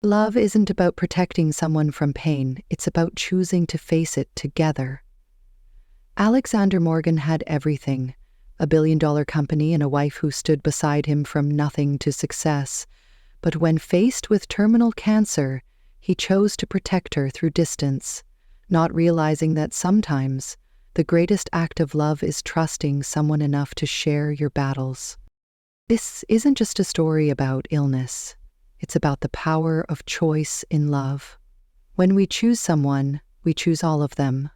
Love isn't about protecting someone from pain, it's about choosing to face it together. Alexander Morgan had everything: a billion-dollar company and a wife who stood beside him from nothing to success. But when faced with terminal cancer, he chose to protect her through distance, not realizing that sometimes the greatest act of love is trusting someone enough to share your battles. This isn't just a story about illness. It's about the power of choice in love. When we choose someone, we choose all of them.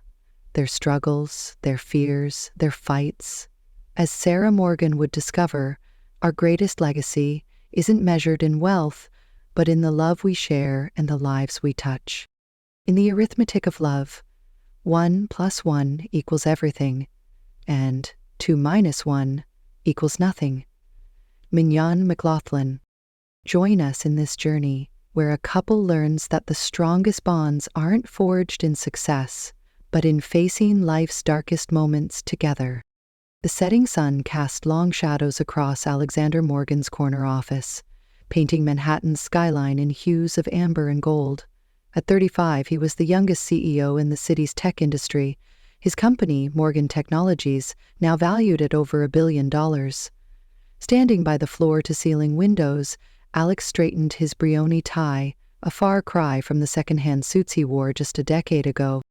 Their struggles, their fears, their fights. As Sarah Morgan would discover, our greatest legacy isn't measured in wealth, but in the love we share and the lives we touch. In the arithmetic of love, 1 + 1 equals everything, and 2 - 1 equals nothing. Mignon McLaughlin. Join us in this journey where a couple learns that the strongest bonds aren't forged in success, but in facing life's darkest moments together. The setting sun cast long shadows across Alexander Morgan's corner office, painting Manhattan's skyline in hues of amber and gold. At 35, he was the youngest CEO in the city's tech industry. His company, Morgan Technologies, now valued at over $1 billion. Standing by the floor-to-ceiling windows, Alex straightened his Brioni tie, a far cry from the second-hand suits he wore just a decade ago.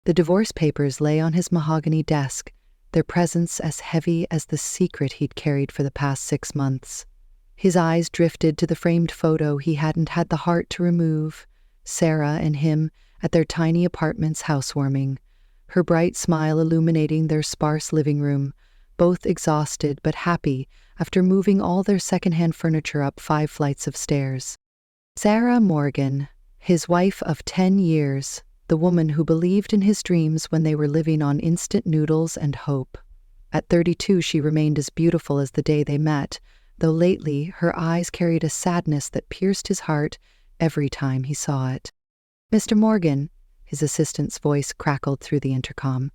The divorce papers lay on his mahogany desk, their presence as heavy as the secret he'd carried for the past 6 months. His eyes drifted to the framed photo he hadn't had the heart to remove, Sarah and him at their tiny apartment's housewarming, her bright smile illuminating their sparse living room, both exhausted but happy after moving all their second-hand furniture up 5 flights of stairs. Sarah Morgan, his wife of 10 years, the woman who believed in his dreams when they were living on instant noodles and hope. At 32, she remained as beautiful as the day they met, though lately her eyes carried a sadness that pierced his heart every time he saw it. "Mr. Morgan," his assistant's voice crackled through the intercom,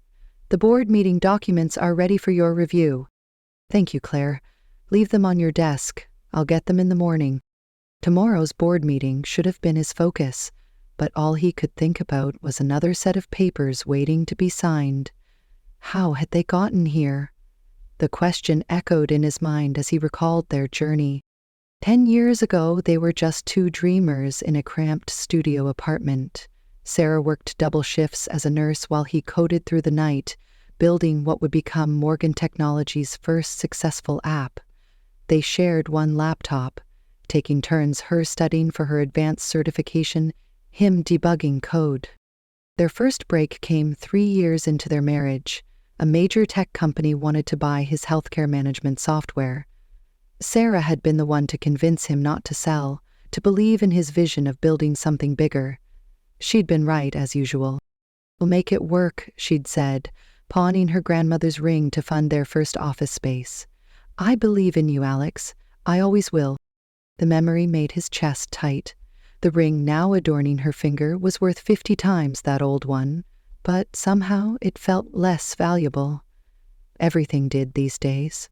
"the board meeting documents are ready for your review." "Thank you, Claire. Leave them on your desk. I'll get them in the morning." Tomorrow's board meeting should have been his focus, but all he could think about was another set of papers waiting to be signed. How had they gotten here? The question echoed in his mind as he recalled their journey. 10 years ago, they were just 2 dreamers in a cramped studio apartment. Sarah worked double shifts as a nurse while he coded through the night, building what would become Morgan Technologies' first successful app. They shared one laptop, taking turns, her studying for her advanced certification, him debugging code. Their first break came 3 years into their marriage. A major tech company wanted to buy his healthcare management software. Sarah had been the one to convince him not to sell, to believe in his vision of building something bigger. She'd been right, as usual. "We'll make it work," she'd said, pawning her grandmother's ring to fund their first office space. "I believe in you, Alex. I always will." The memory made his chest tight. The ring now adorning her finger was worth 50 times that old one, but somehow it felt less valuable. Everything did these days.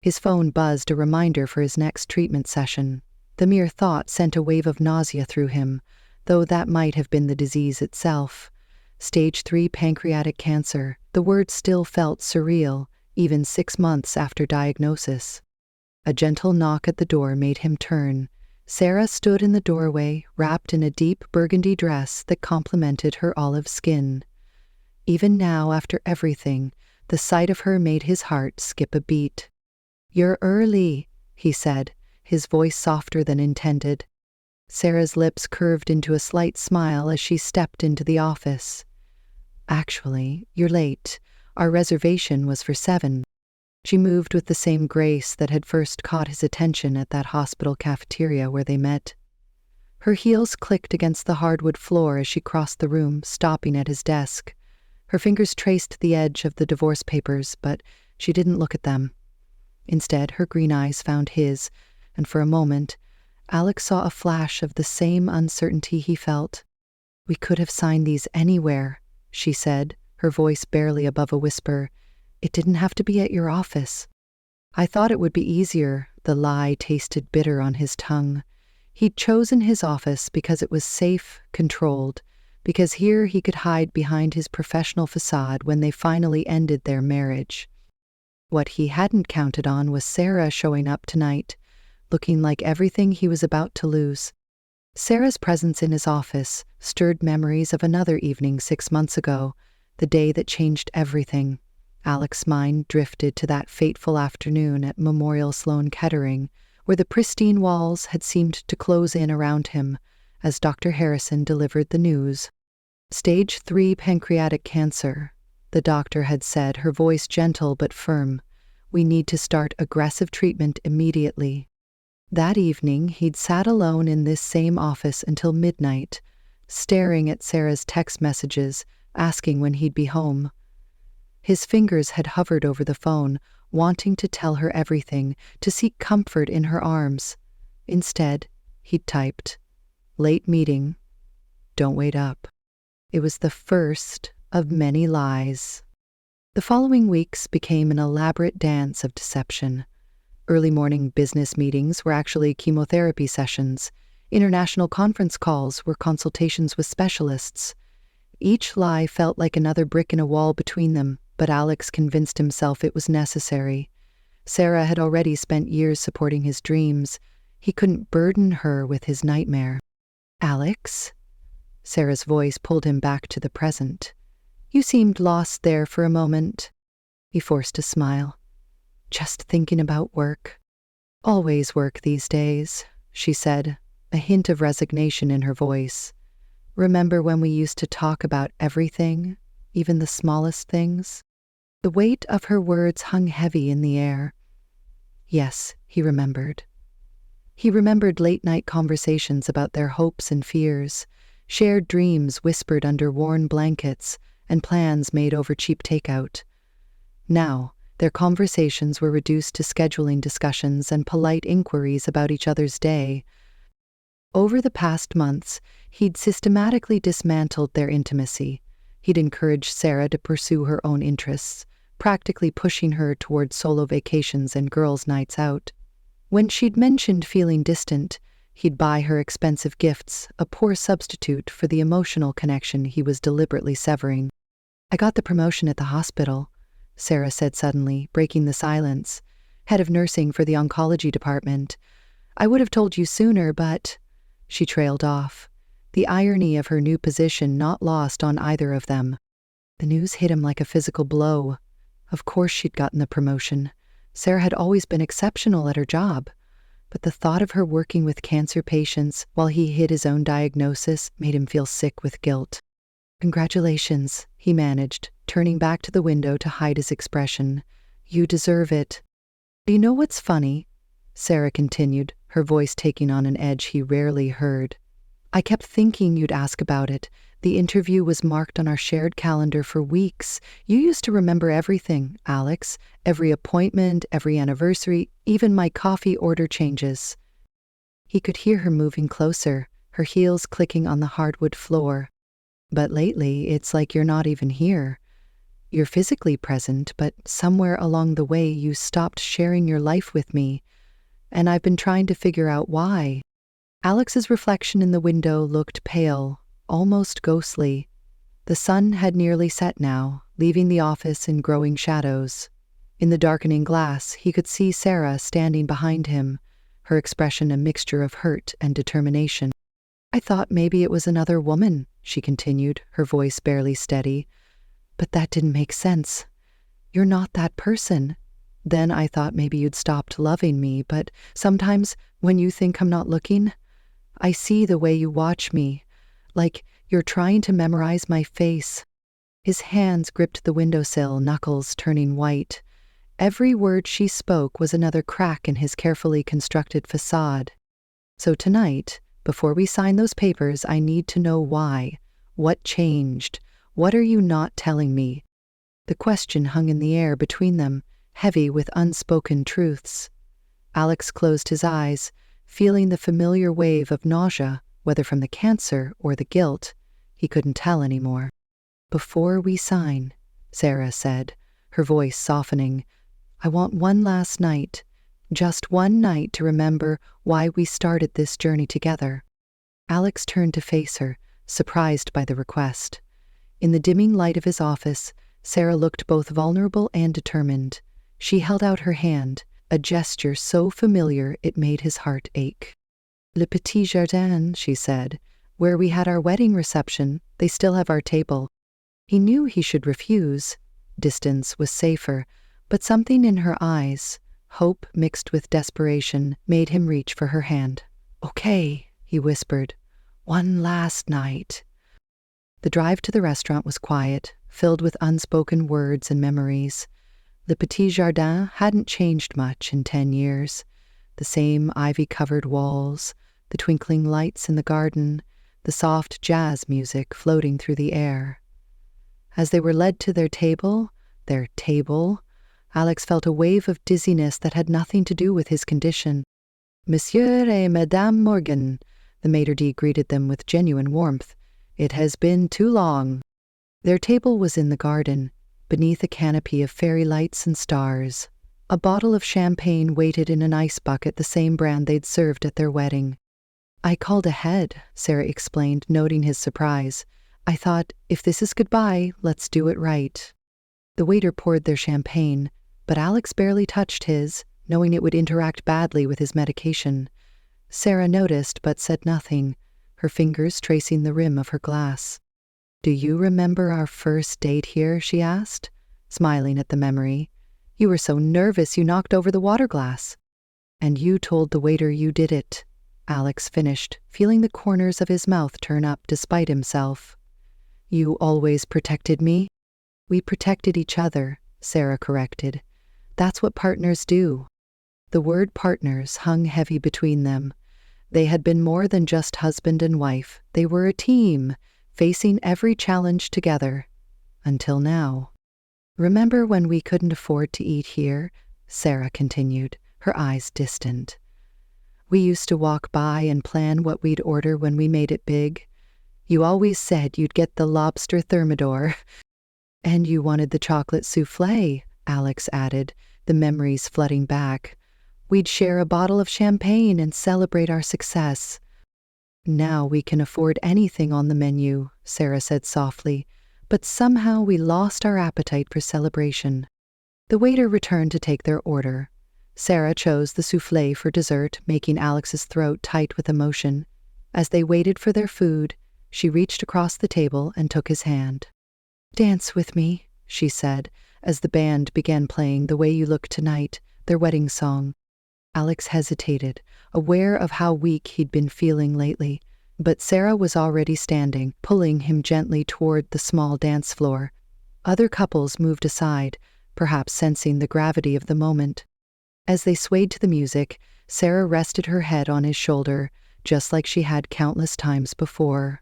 His phone buzzed a reminder for his next treatment session. The mere thought sent a wave of nausea through him, though that might have been the disease itself. Stage 3 pancreatic cancer. The word still felt surreal, even 6 months after diagnosis. A gentle knock at the door made him turn. Sarah stood in the doorway, wrapped in a deep burgundy dress that complemented her olive skin. Even now, after everything, the sight of her made his heart skip a beat. "You're early," he said, his voice softer than intended. Sarah's lips curved into a slight smile as she stepped into the office. "Actually, you're late. Our reservation was for 7. She moved with the same grace that had first caught his attention at that hospital cafeteria where they met. Her heels clicked against the hardwood floor as she crossed the room, stopping at his desk. Her fingers traced the edge of the divorce papers, but she didn't look at them. Instead, her green eyes found his, and for a moment, Alex saw a flash of the same uncertainty he felt. "We could have signed these anywhere," she said, her voice barely above a whisper. "It didn't have to be at your office." "I thought it would be easier." The lie tasted bitter on his tongue. He'd chosen his office because it was safe, controlled, because here he could hide behind his professional facade when they finally ended their marriage. What he hadn't counted on was Sarah showing up tonight, looking like everything he was about to lose. Sarah's presence in his office stirred memories of another evening 6 months ago, the day that changed everything. Alex's mind drifted to that fateful afternoon at Memorial Sloan Kettering, where the pristine walls had seemed to close in around him as Dr. Harrison delivered the news. Stage 3 pancreatic cancer, the doctor had said, her voice gentle but firm. We need to start aggressive treatment immediately. That evening, he'd sat alone in this same office until midnight, staring at Sarah's text messages, asking when he'd be home. His fingers had hovered over the phone, wanting to tell her everything, to seek comfort in her arms. Instead, he'd typed, "Late meeting. Don't wait up." It was the first of many lies. The following weeks became an elaborate dance of deception. Early morning business meetings were actually chemotherapy sessions. International conference calls were consultations with specialists. Each lie felt like another brick in a wall between them, but Alex convinced himself it was necessary. Sarah had already spent years supporting his dreams. He couldn't burden her with his nightmare. "Alex?" Sarah's voice pulled him back to the present. "You seemed lost there for a moment." He forced a smile. "Just thinking about work." "Always work these days," she said, a hint of resignation in her voice. "Remember when we used to talk about everything, even the smallest things?" The weight of her words hung heavy in the air. Yes, he remembered. He remembered late-night conversations about their hopes and fears, shared dreams whispered under worn blankets, and plans made over cheap takeout. Now, their conversations were reduced to scheduling discussions and polite inquiries about each other's day. Over the past months, he'd systematically dismantled their intimacy. He'd encouraged Sarah to pursue her own interests, practically pushing her toward solo vacations and girls' nights out. When she'd mentioned feeling distant, he'd buy her expensive gifts, a poor substitute for the emotional connection he was deliberately severing. "I got the promotion at the hospital," Sarah said suddenly, breaking the silence. "Head of nursing for the oncology department. I would have told you sooner, but—" She trailed off, the irony of her new position not lost on either of them. The news hit him like a physical blow. Of course she'd gotten the promotion. Sarah had always been exceptional at her job. But the thought of her working with cancer patients while he hid his own diagnosis made him feel sick with guilt. "Congratulations," he managed, turning back to the window to hide his expression. "You deserve it." "You know what's funny?" Sarah continued, her voice taking on an edge he rarely heard. "I kept thinking you'd ask about it. The interview was marked on our shared calendar for weeks. You used to remember everything, Alex. Every appointment, every anniversary, even my coffee order changes." He could hear her moving closer, her heels clicking on the hardwood floor. "But lately, it's like you're not even here. You're physically present, but somewhere along the way you stopped sharing your life with me. And I've been trying to figure out why." Alex's reflection in the window looked pale, almost ghostly. The sun had nearly set now, leaving the office in growing shadows. In the darkening glass, he could see Sarah standing behind him, her expression a mixture of hurt and determination. "I thought maybe it was another woman," she continued, her voice barely steady. "But that didn't make sense. You're not that person. Then I thought maybe you'd stopped loving me, but sometimes, when you think I'm not looking, I see the way you watch me, like you're trying to memorize my face." His hands gripped the windowsill, knuckles turning white. Every word she spoke was another crack in his carefully constructed facade. "So tonight, before we sign those papers, I need to know why. What changed? What are you not telling me?" The question hung in the air between them, heavy with unspoken truths. Alex closed his eyes, feeling the familiar wave of nausea, whether from the cancer or the guilt. He couldn't tell anymore. "Before we sign," Sarah said, her voice softening, "I want one last night. Just one night to remember why we started this journey together. Alex turned to face her, surprised by the request. In the dimming light of his office, Sarah looked both vulnerable and determined. She held out her hand, a gesture so familiar it made his heart ache. Le Petit Jardin, she said, where we had our wedding reception, they still have our table. He knew he should refuse. Distance was safer, but something in her eyes, hope mixed with desperation, made him reach for her hand. Okay, he whispered. One last night. The drive to the restaurant was quiet, filled with unspoken words and memories. Le Petit Jardin hadn't changed much in 10 years. The same ivy-covered walls, the twinkling lights in the garden, the soft jazz music floating through the air. As they were led to their table, Alex felt a wave of dizziness that had nothing to do with his condition. Monsieur et Madame Morgan, the maitre d' greeted them with genuine warmth. It has been too long. Their table was in the garden, beneath a canopy of fairy lights and stars. A bottle of champagne waited in an ice bucket, the same brand they'd served at their wedding. I called ahead, Sarah explained, noting his surprise. I thought, if this is goodbye, let's do it right. The waiter poured their champagne, but Alex barely touched his, knowing it would interact badly with his medication. Sarah noticed but said nothing, her fingers tracing the rim of her glass. Do you remember our first date here? She asked, smiling at the memory. You were so nervous you knocked over the water glass. And you told the waiter you did it, Alex finished, feeling the corners of his mouth turn up despite himself. You always protected me? We protected each other, Sarah corrected. That's what partners do. The word partners hung heavy between them. They had been more than just husband and wife. They were a team, facing every challenge together. Until now. Remember when we couldn't afford to eat here? Sarah continued, her eyes distant. We used to walk by and plan what we'd order when we made it big. You always said you'd get the lobster thermidor. And you wanted the chocolate soufflé, Alex added, the memories flooding back. We'd share a bottle of champagne and celebrate our success. Now we can afford anything on the menu, Sarah said softly, but somehow we lost our appetite for celebration. The waiter returned to take their order. Sarah chose the soufflé for dessert, making Alex's throat tight with emotion. As they waited for their food, she reached across the table and took his hand. Dance with me, she said, as the band began playing The Way You Look Tonight, their wedding song. Alex hesitated, aware of how weak he'd been feeling lately, but Sarah was already standing, pulling him gently toward the small dance floor. Other couples moved aside, perhaps sensing the gravity of the moment. As they swayed to the music, Sarah rested her head on his shoulder, just like she had countless times before.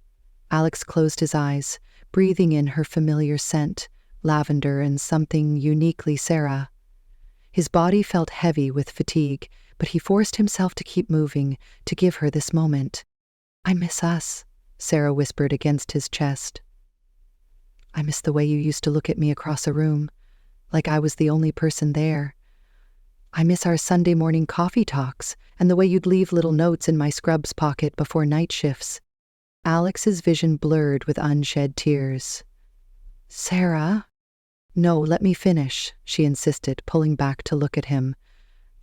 Alex closed his eyes, breathing in her familiar scent, lavender and something uniquely Sarah. His body felt heavy with fatigue, but he forced himself to keep moving, to give her this moment. I miss us, Sarah whispered against his chest. I miss the way you used to look at me across a room, like I was the only person there. I miss our Sunday morning coffee talks and the way you'd leave little notes in my scrubs pocket before night shifts. Alex's vision blurred with unshed tears. Sarah? No, let me finish, she insisted, pulling back to look at him.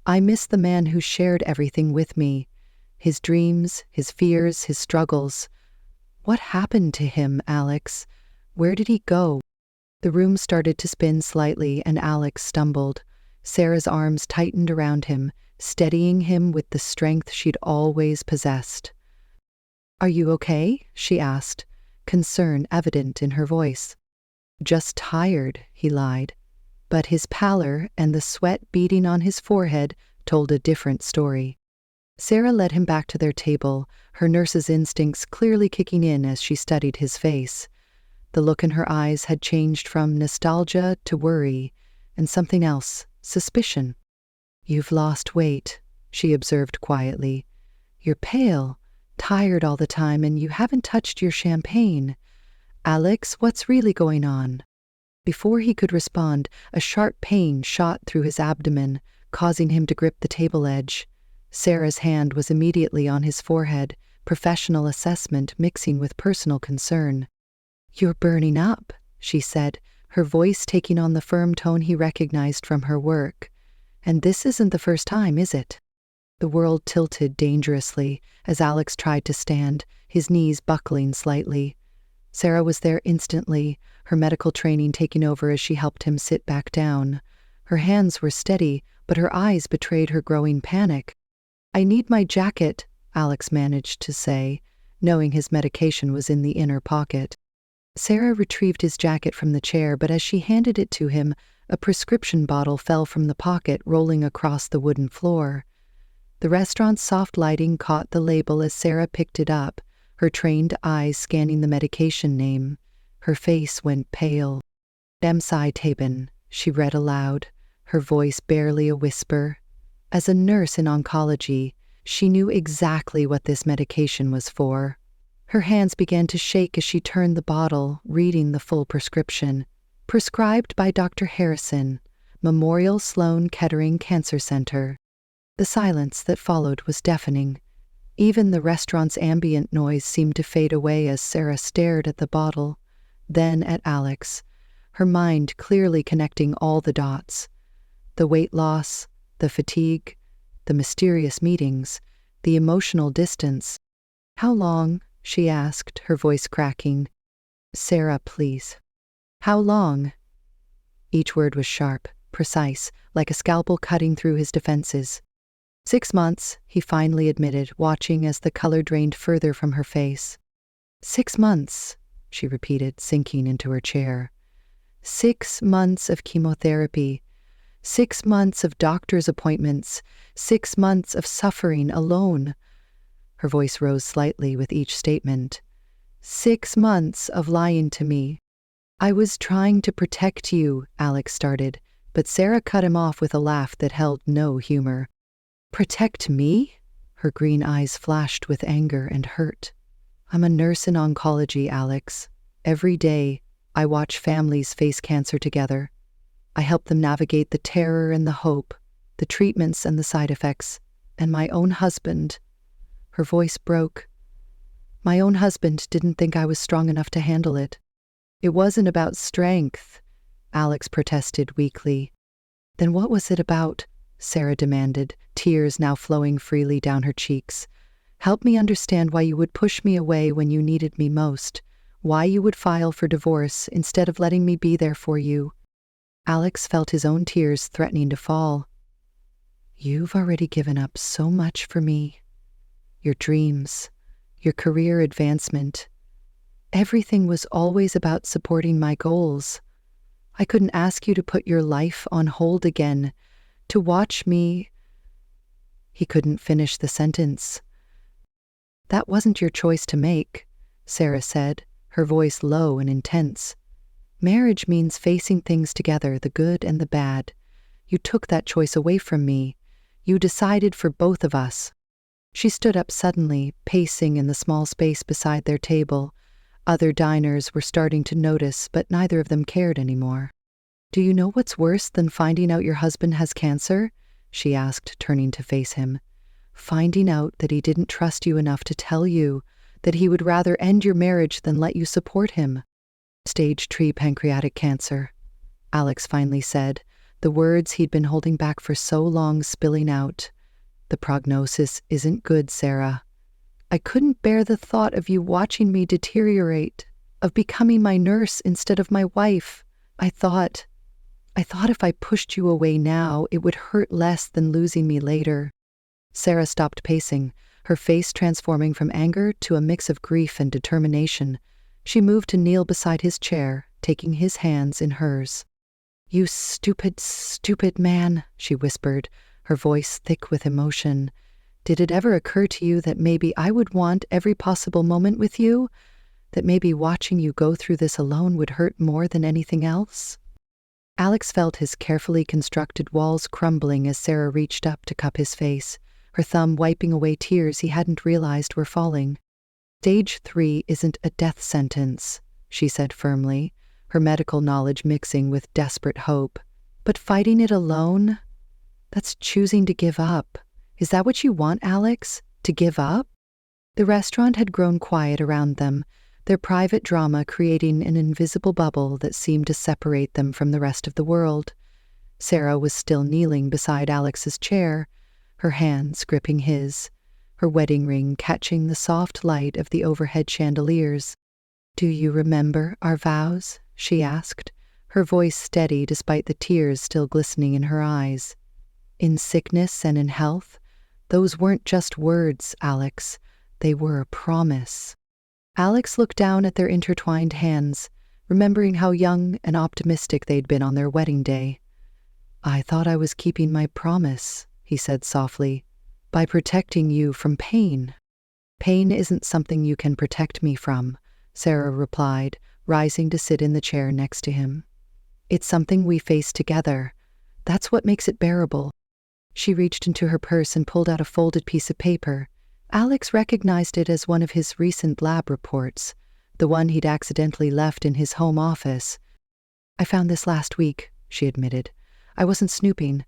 I miss the man who shared everything with me. His dreams, his fears, his struggles. What happened to him, Alex? Where did he go? The room started to spin slightly and Alex stumbled. Sarah's arms tightened around him, steadying him with the strength she'd always possessed. Are you okay? She asked, concern evident in her voice. Just tired, he lied. But his pallor and the sweat beading on his forehead told a different story. Sarah led him back to their table, her nurse's instincts clearly kicking in as she studied his face. The look in her eyes had changed from nostalgia to worry, and something else, suspicion. You've lost weight, she observed quietly. You're pale, tired all the time, and you haven't touched your champagne. Alex, what's really going on? Before he could respond, a sharp pain shot through his abdomen, causing him to grip the table edge. Sarah's hand was immediately on his forehead, professional assessment mixing with personal concern. "You're burning up," she said, her voice taking on the firm tone he recognized from her work. "And this isn't the first time, is it?" The world tilted dangerously as Alex tried to stand, his knees buckling slightly. Sarah was there instantly, her medical training taking over as she helped him sit back down. Her hands were steady, but her eyes betrayed her growing panic. "I need my jacket," Alex managed to say, knowing his medication was in the inner pocket. Sarah retrieved his jacket from the chair, but as she handed it to him, a prescription bottle fell from the pocket, rolling across the wooden floor. The restaurant's soft lighting caught the label as Sarah picked it up, her trained eyes scanning the medication name. Her face went pale. "Emcitabine," she read aloud, her voice barely a whisper. As a nurse in oncology, she knew exactly what this medication was for. Her hands began to shake as she turned the bottle, reading the full prescription. "Prescribed by Dr. Harrison, Memorial Sloan Kettering Cancer Center." The silence that followed was deafening. Even the restaurant's ambient noise seemed to fade away as Sarah stared at the bottle, then at Alex, her mind clearly connecting all the dots. The weight loss, the fatigue, the mysterious meetings, the emotional distance. "How long?" she asked, her voice cracking. "Sarah, please." "How long?" Each word was sharp, precise, like a scalpel cutting through his defenses. 6 months, he finally admitted, watching as the color drained further from her face. 6 months, she repeated, sinking into her chair. 6 months of chemotherapy. 6 months of doctor's appointments. 6 months of suffering alone. Her voice rose slightly with each statement. 6 months of lying to me. "I was trying to protect you," Alex started, but Sarah cut him off with a laugh that held no humor. "Protect me?" Her green eyes flashed with anger and hurt. "I'm a nurse in oncology, Alex. Every day, I watch families face cancer together. I help them navigate the terror and the hope, the treatments and the side effects, and my own husband." Her voice broke. "My own husband didn't think I was strong enough to handle it." "It wasn't about strength," Alex protested weakly. "Then what was it about?" Sarah demanded, tears now flowing freely down her cheeks. "Help me understand why you would push me away when you needed me most, why you would file for divorce instead of letting me be there for you." Alex felt his own tears threatening to fall. "You've already given up so much for me. Your dreams, your career advancement. Everything was always about supporting my goals. I couldn't ask you to put your life on hold again, to watch me." He couldn't finish the sentence. "That wasn't your choice to make," Sarah said, her voice low and intense. "Marriage means facing things together, the good and the bad. You took that choice away from me. You decided for both of us." She stood up suddenly, pacing in the small space beside their table. Other diners were starting to notice, but neither of them cared anymore. "Do you know what's worse than finding out your husband has cancer?" she asked, turning to face him. "Finding out that he didn't trust you enough to tell you, that he would rather end your marriage than let you support him." "Stage 3 pancreatic cancer," Alex finally said, the words he'd been holding back for so long spilling out. "The prognosis isn't good, Sarah. I couldn't bear the thought of you watching me deteriorate, of becoming my nurse instead of my wife. I thought if I pushed you away now, it would hurt less than losing me later." Sarah stopped pacing, her face transforming from anger to a mix of grief and determination. She moved to kneel beside his chair, taking his hands in hers. "You stupid, stupid man," she whispered, her voice thick with emotion. "Did it ever occur to you that maybe I would want every possible moment with you? That maybe watching you go through this alone would hurt more than anything else?" Alex felt his carefully constructed walls crumbling as Sarah reached up to cup his face, her thumb wiping away tears he hadn't realized were falling. "Stage 3 isn't a death sentence," she said firmly, her medical knowledge mixing with desperate hope. "But fighting it alone? That's choosing to give up. Is that what you want, Alex? To give up? The restaurant had grown quiet around them, their private drama creating an invisible bubble that seemed to separate them from the rest of the world. Sarah was still kneeling beside Alex's chair, her hands gripping his, her wedding ring catching the soft light of the overhead chandeliers. "Do you remember our vows?" she asked, her voice steady despite the tears still glistening in her eyes. "In sickness and in health, those weren't just words, Alex. They were a promise." Alex looked down at their intertwined hands, remembering how young and optimistic they'd been on their wedding day. "I thought I was keeping my promise," he said softly, "by protecting you from pain." "Pain isn't something you can protect me from," Sarah replied, rising to sit in the chair next to him. "It's something we face together. That's what makes it bearable." She reached into her purse and pulled out a folded piece of paper. Alex recognized it as one of his recent lab reports, the one he'd accidentally left in his home office. "I found this last week," she admitted. "I wasn't snooping.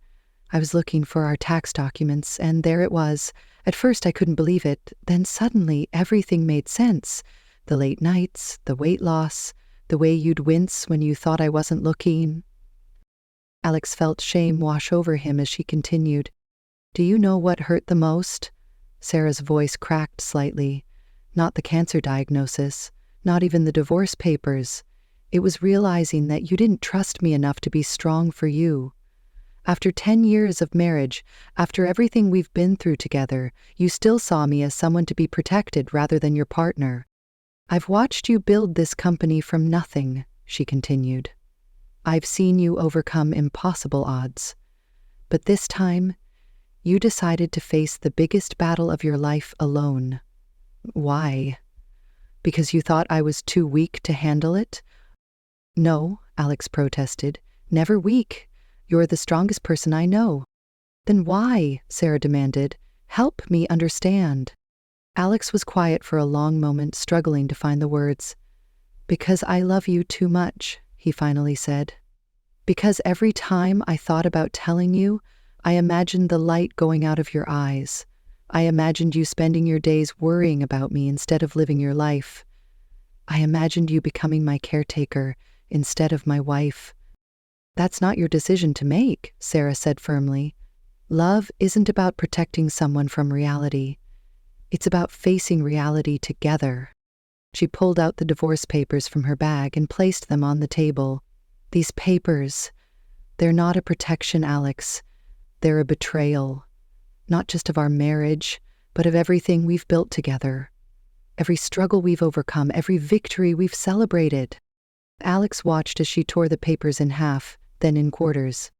I was looking for our tax documents, and there it was. At first I couldn't believe it. Then suddenly everything made sense. The late nights, the weight loss, the way you'd wince when you thought I wasn't looking." Alex felt shame wash over him as she continued. "Do you know what hurt the most?" Sarah's voice cracked slightly. "Not the cancer diagnosis, not even the divorce papers. It was realizing that you didn't trust me enough to be strong for you. After 10 years of marriage, after everything we've been through together, you still saw me as someone to be protected rather than your partner. I've watched you build this company from nothing," she continued. "I've seen you overcome impossible odds. But this time, you decided to face the biggest battle of your life alone. Why? Because you thought I was too weak to handle it?" "No," Alex protested. "Never weak. You're the strongest person I know." "Then why?" Sarah demanded. "Help me understand." Alex was quiet for a long moment, struggling to find the words. "Because I love you too much," he finally said. "Because every time I thought about telling you, I imagined the light going out of your eyes. I imagined you spending your days worrying about me instead of living your life. I imagined you becoming my caretaker instead of my wife." "That's not your decision to make," Sarah said firmly. "Love isn't about protecting someone from reality. It's about facing reality together." She pulled out the divorce papers from her bag and placed them on the table. "These papers, they're not a protection, Alex. They're a betrayal. Not just of our marriage, but of everything we've built together. Every struggle we've overcome, every victory we've celebrated." Alex watched as she tore the papers in half, then in quarters.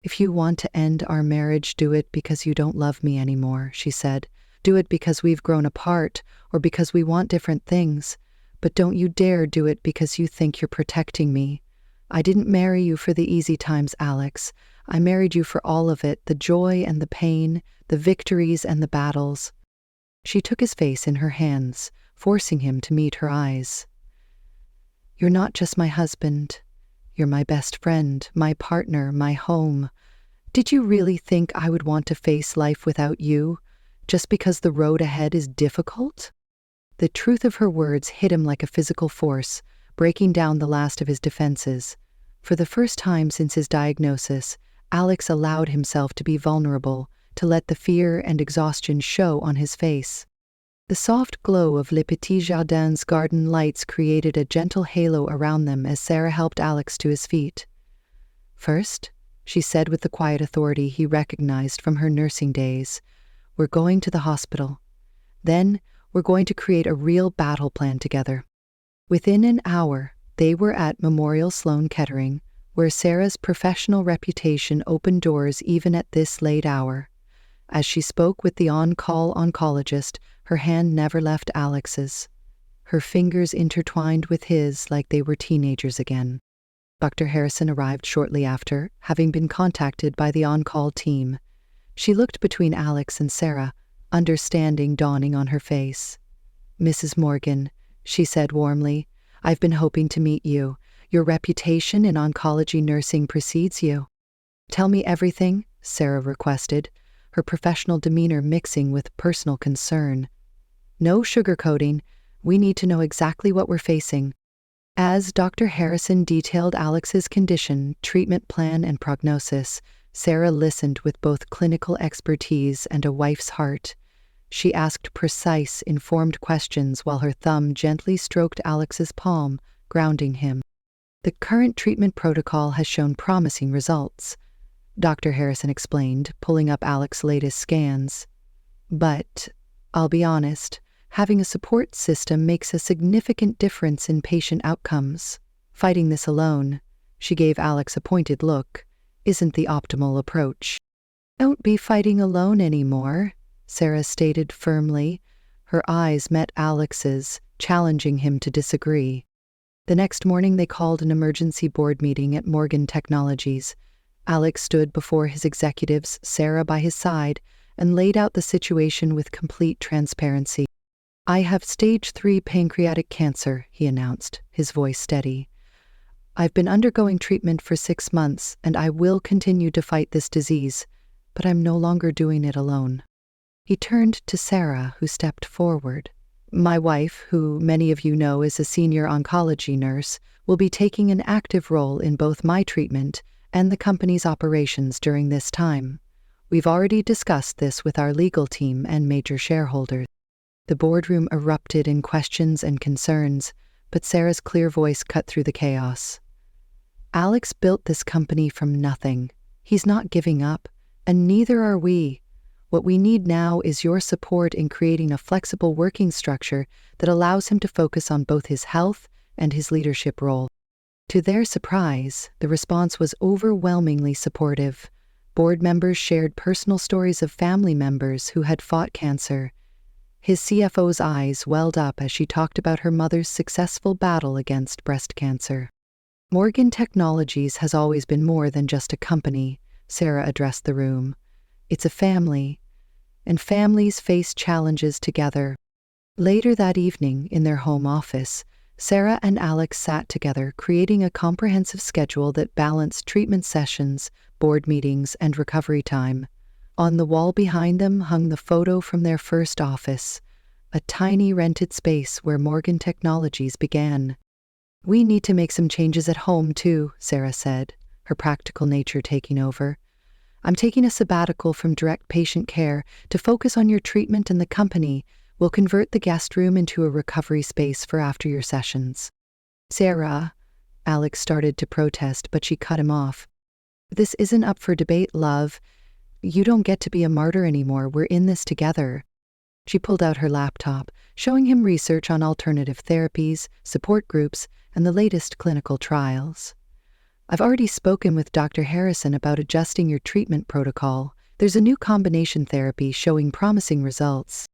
"If you want to end our marriage, do it because you don't love me anymore," she said. "Do it because we've grown apart, or because we want different things. But don't you dare do it because you think you're protecting me. I didn't marry you for the easy times, Alex. I married you for all of it, the joy and the pain, the victories and the battles." She took his face in her hands, forcing him to meet her eyes. "You're not just my husband. You're my best friend, my partner, my home. Did you really think I would want to face life without you, just because the road ahead is difficult?" The truth of her words hit him like a physical force, breaking down the last of his defenses. For the first time since his diagnosis, Alex allowed himself to be vulnerable, to let the fear and exhaustion show on his face. The soft glow of Le Petit Jardin's garden lights created a gentle halo around them as Sarah helped Alex to his feet. "First," she said with the quiet authority he recognized from her nursing days, "we're going to the hospital. Then, we're going to create a real battle plan together." Within an hour, they were at Memorial Sloan Kettering, where Sarah's professional reputation opened doors even at this late hour. As she spoke with the on-call oncologist, her hand never left Alex's. Her fingers intertwined with his like they were teenagers again. Dr. Harrison arrived shortly after, having been contacted by the on-call team. She looked between Alex and Sarah, understanding dawning on her face. "Mrs. Morgan," she said warmly, "I've been hoping to meet you. Your reputation in oncology nursing precedes you." "Tell me everything," Sarah requested, her professional demeanor mixing with personal concern. "No sugarcoating. We need to know exactly what we're facing." As Dr. Harrison detailed Alex's condition, treatment plan, and prognosis, Sarah listened with both clinical expertise and a wife's heart. She asked precise, informed questions while her thumb gently stroked Alex's palm, grounding him. "The current treatment protocol has shown promising results," Dr. Harrison explained, pulling up Alex's latest scans. "But, I'll be honest, having a support system makes a significant difference in patient outcomes. Fighting this alone," she gave Alex a pointed look, "isn't the optimal approach." "Don't be fighting alone anymore," Sarah stated firmly. Her eyes met Alex's, challenging him to disagree. The next morning they called an emergency board meeting at Morgan Technologies. Alex stood before his executives, Sarah by his side, and laid out the situation with complete transparency. "I have stage 3 pancreatic cancer," he announced, his voice steady. "I've been undergoing treatment for 6 months, and I will continue to fight this disease, but I'm no longer doing it alone." He turned to Sarah, who stepped forward. "My wife, who many of you know is a senior oncology nurse, will be taking an active role in both my treatment and the company's operations during this time. We've already discussed this with our legal team and major shareholders." The boardroom erupted in questions and concerns, but Sarah's clear voice cut through the chaos. "Alex built this company from nothing. He's not giving up, and neither are we. What we need now is your support in creating a flexible working structure that allows him to focus on both his health and his leadership role." To their surprise, the response was overwhelmingly supportive. Board members shared personal stories of family members who had fought cancer. His CFO's eyes welled up as she talked about her mother's successful battle against breast cancer. "Morgan Technologies has always been more than just a company," Sarah addressed the room. "It's a family, and families face challenges together." Later that evening, in their home office, Sarah and Alex sat together, creating a comprehensive schedule that balanced treatment sessions, board meetings, and recovery time. On the wall behind them hung the photo from their first office, a tiny rented space where Morgan Technologies began. "We need to make some changes at home, too," Sarah said, her practical nature taking over. "I'm taking a sabbatical from direct patient care to focus on your treatment, and the company will convert the guest room into a recovery space for after your sessions." "Sarah," Alex started to protest, but she cut him off. "This isn't up for debate, love. You don't get to be a martyr anymore. We're in this together." She pulled out her laptop, showing him research on alternative therapies, support groups, and the latest clinical trials. "I've already spoken with Dr. Harrison about adjusting your treatment protocol. There's a new combination therapy showing promising results."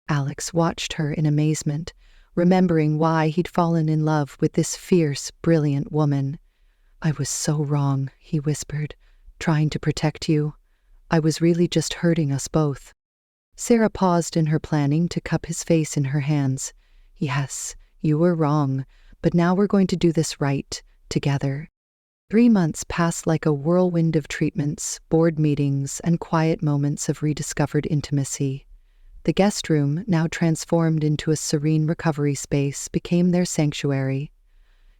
Alex watched her in amazement, remembering why he'd fallen in love with this fierce, brilliant woman. "I was so wrong," he whispered, "trying to protect you. I was really just hurting us both." Sarah paused in her planning to cup his face in her hands. "Yes, you were wrong, but now we're going to do this right, together." 3 months passed like a whirlwind of treatments, board meetings, and quiet moments of rediscovered intimacy. The guest room, now transformed into a serene recovery space, became their sanctuary.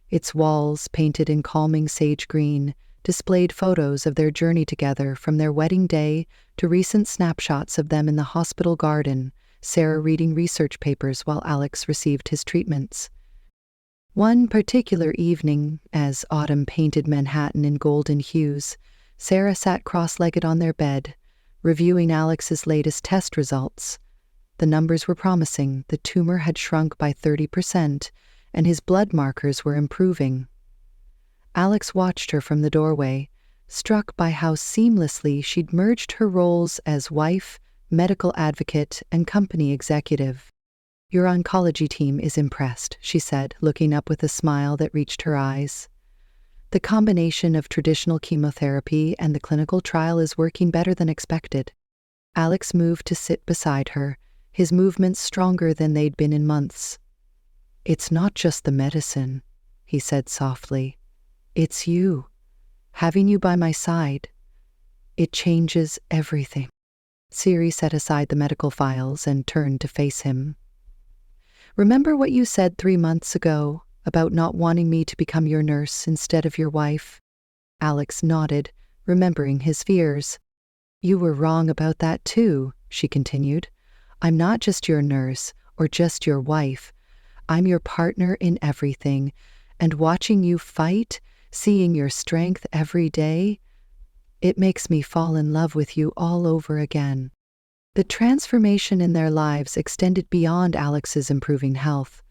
Its walls, painted in calming sage green, displayed photos of their journey together, from their wedding day to recent snapshots of them in the hospital garden, Sarah reading research papers while Alex received his treatments. One particular evening, as autumn painted Manhattan in golden hues, Sarah sat cross-legged on their bed, reviewing Alex's latest test results. The numbers were promising. The tumor had shrunk by 30%, and his blood markers were improving. Alex watched her from the doorway, struck by how seamlessly she'd merged her roles as wife, medical advocate, and company executive. "Your oncology team is impressed," she said, looking up with a smile that reached her eyes. "The combination of traditional chemotherapy and the clinical trial is working better than expected." Alex moved to sit beside her, his movements stronger than they'd been in months. "It's not just the medicine," he said softly. "It's you. Having you by my side. It changes everything. Siri set aside the medical files and turned to face him. Remember what you said 3 months ago about not wanting me to become your nurse instead of your wife? Alex nodded, remembering his fears. You were wrong about that too, she continued. I'm not just your nurse or just your wife. I'm your partner in everything, and watching you fight, seeing your strength every day, it makes me fall in love with you all over again. The transformation in their lives extended beyond Alex's improving health.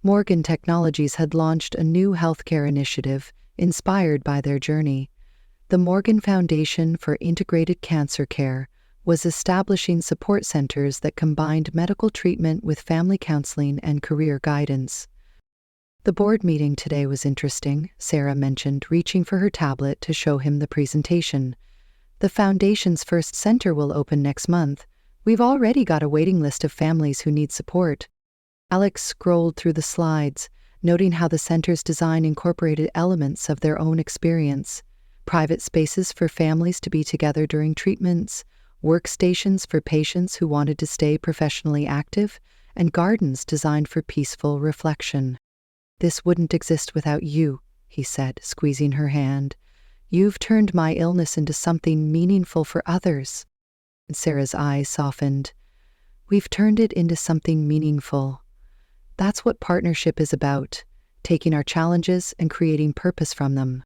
Morgan Technologies had launched a new healthcare initiative inspired by their journey. The Morgan Foundation for Integrated Cancer Care was establishing support centers that combined medical treatment with family counseling and career guidance. The board meeting today was interesting, Sarah mentioned, reaching for her tablet to show him the presentation. The foundation's first center will open next month. We've already got a waiting list of families who need support. Alex scrolled through the slides, noting how the center's design incorporated elements of their own experience. Private spaces for families to be together during treatments, workstations for patients who wanted to stay professionally active, and gardens designed for peaceful reflection. This wouldn't exist without you, he said, squeezing her hand. You've turned my illness into something meaningful for others. Sarah's eyes softened. We've turned it into something meaningful. That's what partnership is about, taking our challenges and creating purpose from them.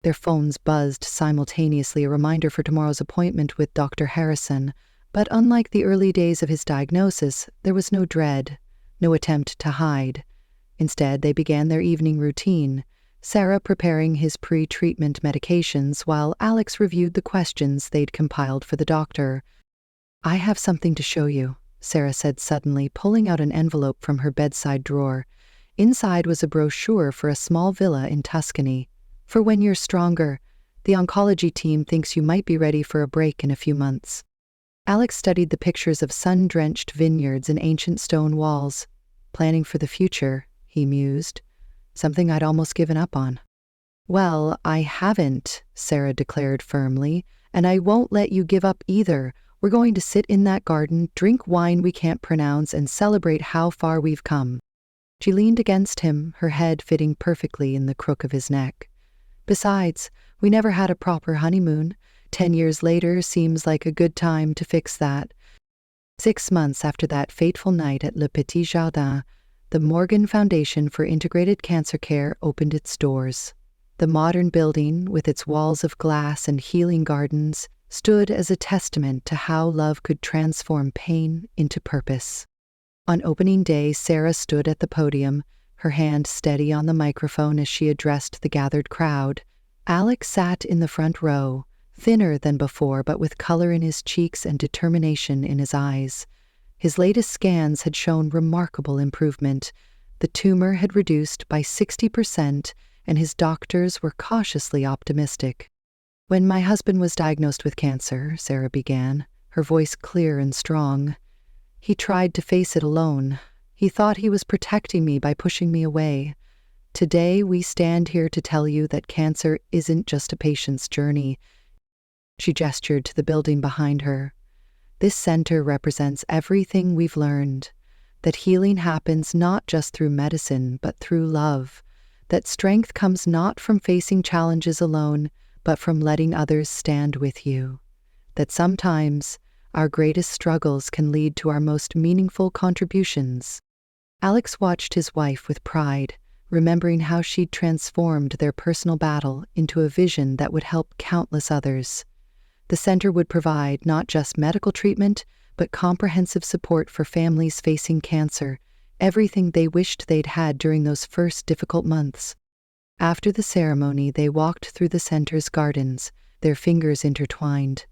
Their phones buzzed simultaneously, a reminder for tomorrow's appointment with Dr. Harrison, but unlike the early days of his diagnosis, there was no dread, no attempt to hide. Instead, they began their evening routine, Sarah preparing his pre-treatment medications while Alex reviewed the questions they'd compiled for the doctor. I have something to show you, Sarah said suddenly, pulling out an envelope from her bedside drawer. Inside was a brochure for a small villa in Tuscany. For when you're stronger, the oncology team thinks you might be ready for a break in a few months. Alex studied the pictures of sun-drenched vineyards and ancient stone walls. Planning for the future, he mused. Something I'd almost given up on. Well, I haven't, Sarah declared firmly, and I won't let you give up either. We're going to sit in that garden, drink wine we can't pronounce, and celebrate how far we've come. She leaned against him, her head fitting perfectly in the crook of his neck. Besides, we never had a proper honeymoon. 10 years later seems like a good time to fix that. 6 months after that fateful night at Le Petit Jardin, the Morgan Foundation for Integrated Cancer Care opened its doors. The modern building, with its walls of glass and healing gardens, stood as a testament to how love could transform pain into purpose. On opening day, Sarah stood at the podium, her hand steady on the microphone as she addressed the gathered crowd. Alex sat in the front row, thinner than before but with color in his cheeks and determination in his eyes. His latest scans had shown remarkable improvement. The tumor had reduced by 60%, and his doctors were cautiously optimistic. When my husband was diagnosed with cancer, Sarah began, her voice clear and strong. He tried to face it alone. He thought he was protecting me by pushing me away. Today, we stand here to tell you that cancer isn't just a patient's journey. She gestured to the building behind her. This center represents everything we've learned, that healing happens not just through medicine, but through love, that strength comes not from facing challenges alone, but from letting others stand with you, that sometimes our greatest struggles can lead to our most meaningful contributions. Alex watched his wife with pride, remembering how she'd transformed their personal battle into a vision that would help countless others. The center would provide not just medical treatment, but comprehensive support for families facing cancer, everything they wished they'd had during those first difficult months. After the ceremony, they walked through the center's gardens, their fingers intertwined.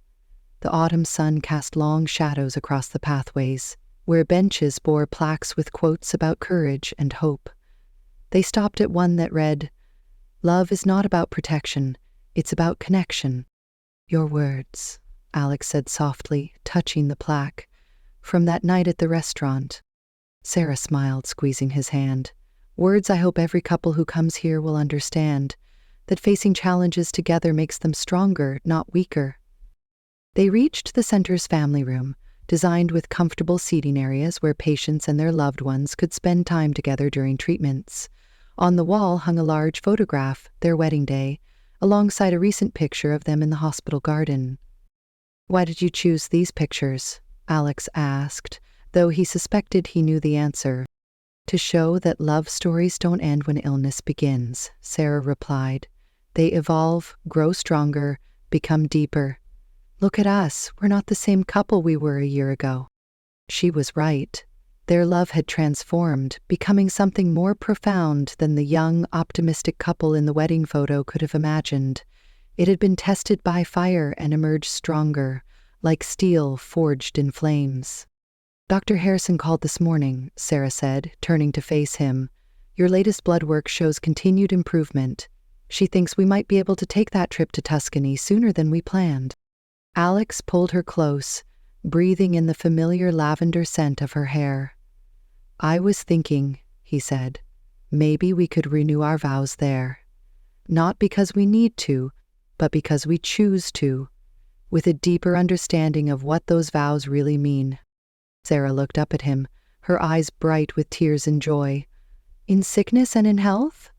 The autumn sun cast long shadows across the pathways, where benches bore plaques with quotes about courage and hope. They stopped at one that read, "Love is not about protection, it's about connection." Your words, Alex said softly, touching the plaque, from that night at the restaurant. Sarah smiled, squeezing his hand. Words I hope every couple who comes here will understand, that facing challenges together makes them stronger, not weaker. They reached the center's family room, designed with comfortable seating areas where patients and their loved ones could spend time together during treatments. On the wall hung a large photograph, their wedding day, alongside a recent picture of them in the hospital garden. "Why did you choose these pictures?" Alex asked, though he suspected he knew the answer. "To show that love stories don't end when illness begins," Sarah replied. "They evolve, grow stronger, become deeper. Look at us, we're not the same couple we were a year ago." She was right. Their love had transformed, becoming something more profound than the young, optimistic couple in the wedding photo could have imagined. It had been tested by fire and emerged stronger, like steel forged in flames. "Dr. Harrison called this morning," Sarah said, turning to face him. "Your latest blood work shows continued improvement. She thinks we might be able to take that trip to Tuscany sooner than we planned." Alex pulled her close, breathing in the familiar lavender scent of her hair. "I was thinking," he said, "maybe we could renew our vows there. Not because we need to, but because we choose to, with a deeper understanding of what those vows really mean." Sarah looked up at him, her eyes bright with tears and joy. "In sickness and in health?"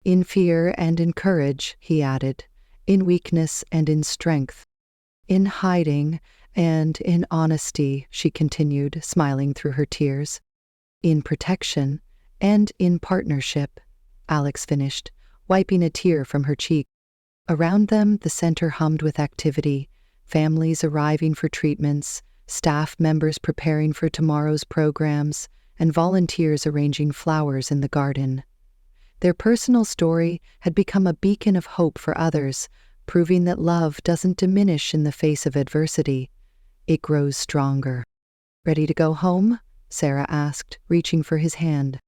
"In fear and in courage," he added. "In weakness and in strength. In hiding and in honesty," she continued, smiling through her tears. "In protection and in partnership," Alex finished, wiping a tear from her cheek. Around them, the center hummed with activity, families arriving for treatments, staff members preparing for tomorrow's programs, and volunteers arranging flowers in the garden. Their personal story had become a beacon of hope for others, proving that love doesn't diminish in the face of adversity. It grows stronger. "Ready to go home?" Sarah asked, reaching for his hand.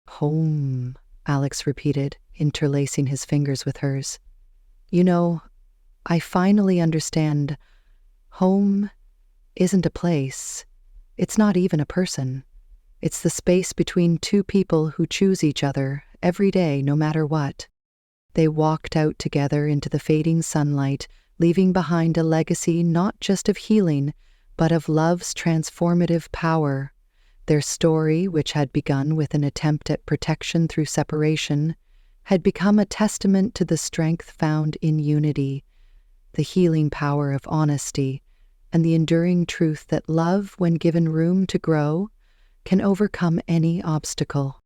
"Home," Alex repeated, interlacing his fingers with hers. "You know, I finally understand. Home isn't a place. It's not even a person. It's the space between two people who choose each other every day, no matter what." They walked out together into the fading sunlight, leaving behind a legacy not just of healing, but of love's transformative power. Their story, which had begun with an attempt at protection through separation, had become a testament to the strength found in unity, the healing power of honesty, and the enduring truth that love, when given room to grow, can overcome any obstacle.